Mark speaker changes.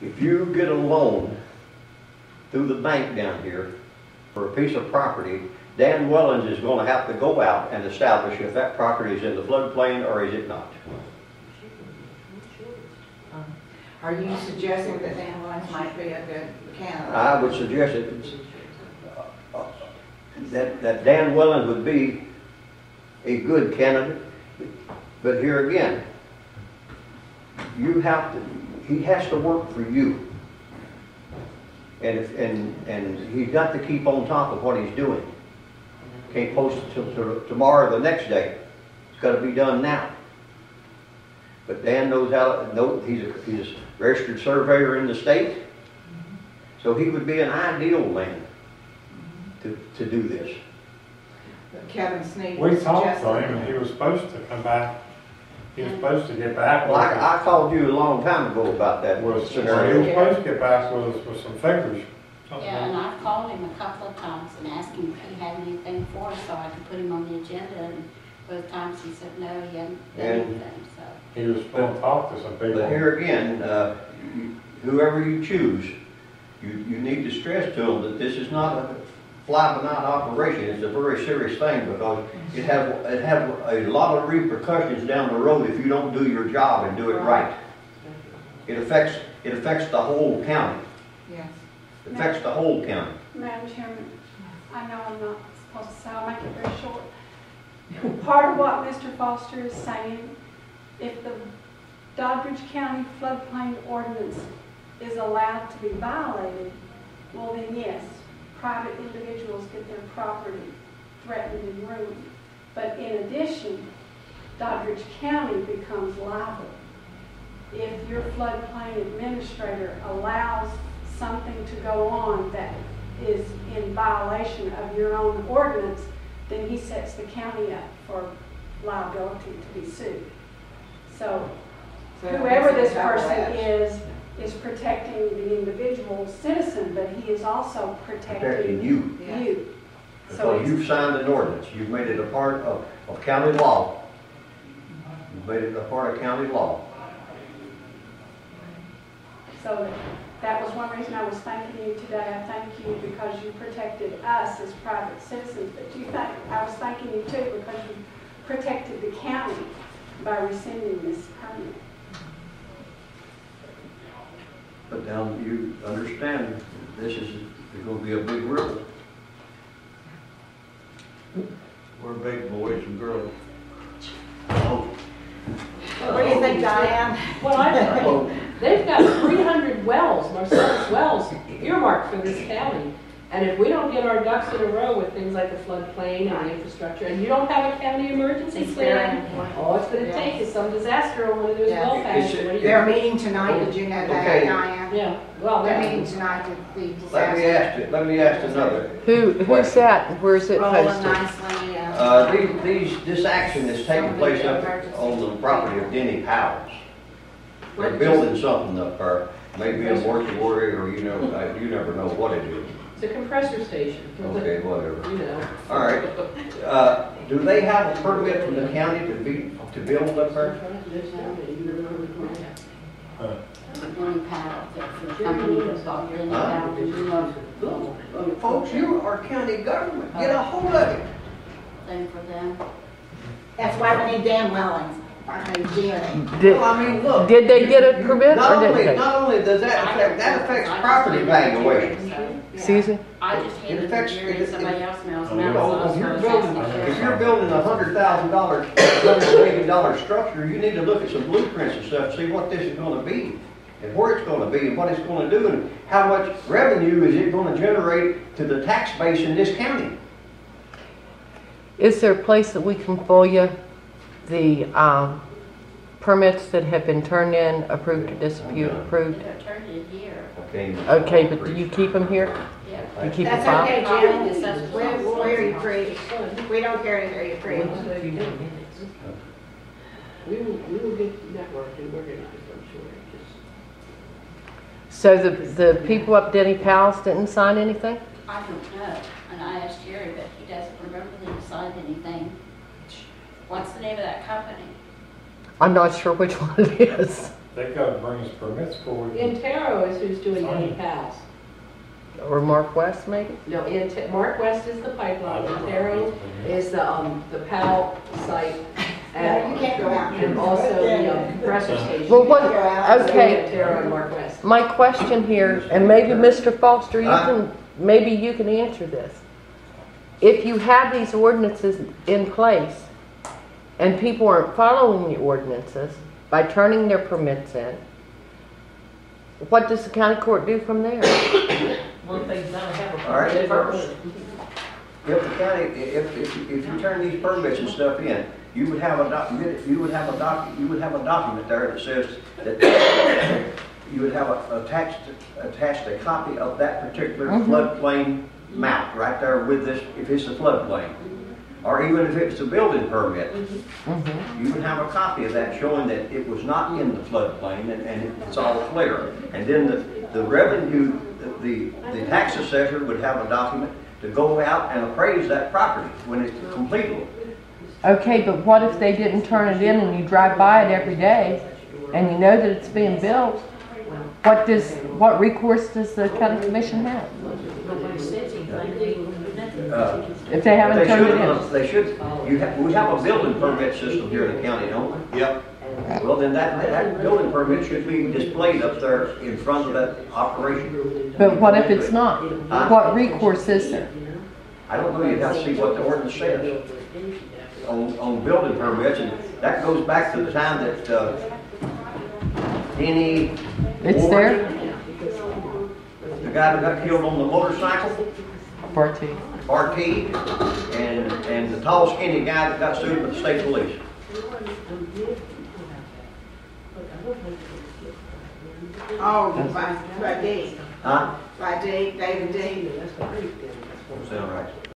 Speaker 1: If you get a loan through the bank down here for a piece of property, Dan Wellings is going to have to go out and establish if that property is in the floodplain or is it not.
Speaker 2: Are you suggesting that Dan Wellings might be a good candidate?
Speaker 1: I would suggest that Dan Wellings would be a good candidate, but here again, he has to work for you, and he's got to keep on top of what he's doing. Can't post it till tomorrow or the next day. It's got to be done now. But Dan knows how to, he's a registered surveyor in the state, so he would be an ideal man to do this.
Speaker 2: Kevin Sneed.
Speaker 3: We talked to him and he was supposed to come back. He was supposed to get back
Speaker 1: Well,
Speaker 3: with us.
Speaker 1: I called you a long time ago about that
Speaker 3: He was
Speaker 1: scenario.
Speaker 3: supposed to get back with us with some figures.
Speaker 4: Yeah, and I've called him a couple of times and asked him if he had anything for us so I could put him on the agenda, and both times he said no, he hadn't done anything, so.
Speaker 3: He was supposed to talk to some people.
Speaker 1: But here again, whoever you choose, you need to stress to them that this is not a fly-by-night operation. It's a very serious thing because it has a lot of repercussions down the road if you don't do your job and do it right. It affects the whole county.
Speaker 2: Yes.
Speaker 1: It affects the whole county.
Speaker 5: Madam Chairman, I know I'm not supposed to say, I'll make it very short. Part of what Mr. Foster is saying, if the Doddridge County floodplain ordinance is allowed to be violated, well then yes, private individuals get their property threatened and ruined. But in addition, Doddridge County becomes liable. If your floodplain administrator allows something to go on that is in violation of your own ordinance, then he sets the county up for liability to be sued. So whoever this person is protecting the individual citizen, but he is also protecting
Speaker 1: you.
Speaker 5: You.
Speaker 1: Because you've signed an ordinance. You've made it a part of county law. You've made it a part of county law.
Speaker 5: So that was one reason I was thanking you today. I thank you because you protected us as private citizens, but I was thanking you too because you protected the county by rescinding this permit.
Speaker 1: But now you understand this is going to be a big river. We're big boys and girls. Oh.
Speaker 2: What do you think, Diane?
Speaker 6: Well, they've got 300 wells, Marcellus wells, earmarked for this county. And if we don't get our ducks in a row with things like the floodplain and the infrastructure, and you don't have a county emergency plan, all it's going to take is some disaster on one of those well pads.
Speaker 2: They're meeting tonight, did you know that, Diane?
Speaker 6: Yeah, well,
Speaker 2: they're meeting tonight to the
Speaker 1: Let
Speaker 2: disaster.
Speaker 1: me ask another.
Speaker 7: Who's that? Where's it
Speaker 2: Rolling
Speaker 7: posted?
Speaker 2: nicely.
Speaker 1: This action is taking place up on the property of Denny Powell's. They're building something up there, maybe a mortuary, or you never know what it is.
Speaker 6: it's a compressor station.
Speaker 1: Okay, whatever.
Speaker 6: You know.
Speaker 1: All right. Do they have a permit from the county to build up there? Folks, you are county government. Get a hold of it.
Speaker 4: Thing for them.
Speaker 2: That's why we need Dan Wellings.
Speaker 7: Did they get a permit or didn't they?
Speaker 1: Not only does that affects property valuation.
Speaker 7: Susan?
Speaker 4: I just handed it to Jerry and somebody else knows
Speaker 1: If
Speaker 4: now.
Speaker 1: you're building a $100,000, $100 million structure, you need to look at some blueprints and stuff, see what this is going to be, and where it's going to be, and what it's going to do, and how much revenue is it going to generate to the tax base in this county.
Speaker 7: Is there a place that we can FOIA the permits that have been turned in, approved or disappeared, approved?
Speaker 4: They're turned in here.
Speaker 7: Okay, but do you keep them here?
Speaker 4: Yeah.
Speaker 7: You keep
Speaker 2: That's
Speaker 7: a file?
Speaker 2: okay, Jim. We'll hear you free. We don't care to hear you free.
Speaker 6: We will get networked and organized, I'm sure.
Speaker 7: So the people up Denny Powell's didn't sign anything?
Speaker 4: I don't know, and I asked Jerry, but he doesn't remember them signed anything. What's the name of that company?
Speaker 7: I'm not sure which one it is.
Speaker 3: They gotta bring us permits for it.
Speaker 6: Intero is who's doing any pals.
Speaker 7: Or Mark West, maybe?
Speaker 6: No, Mark West is the pipeline, Intero is the PAL site,
Speaker 2: No, you can't go out.
Speaker 6: and also the compressor station.
Speaker 7: Well, what,
Speaker 6: It's
Speaker 7: okay,
Speaker 6: Intero and Mark West.
Speaker 7: my question here, and maybe Mr. Foster, maybe you can answer this. If you have these ordinances in place and people aren't following the ordinances by turning their permits in, what does the county court do from there?
Speaker 6: Well, if they don't have
Speaker 1: All right, first, if the county, if you turn these permits and stuff in, you would have a document, you would have a document there that says that you would have attached a copy of that particular floodplain map right there with this, if it's a floodplain. Or even if it's a building permit, you would have a copy of that showing that it was not in the floodplain and it's all clear. And then the revenue, the tax assessor would have a document to go out and appraise that property when it's completed.
Speaker 7: Okay, but what if they didn't turn it in and you drive by it every day and you know that it's being built? What recourse does the county commission have? If they haven't turned it in?
Speaker 1: They should, we have a building permit system here in the county, don't we? Yep. Well, then that building permit should be displayed up there in front of that operation.
Speaker 7: But what if it's not? What recourse is there?
Speaker 1: I don't know, you'd have to see what the ordinance says on building permits, and that goes back to the time that
Speaker 7: It's there?
Speaker 1: the guy that got killed on the motorcycle, RT, and the tall skinny guy that got sued by the state police.
Speaker 2: Oh, by Dave.
Speaker 1: Huh?
Speaker 2: By Dave, David Dave.
Speaker 1: Sound right.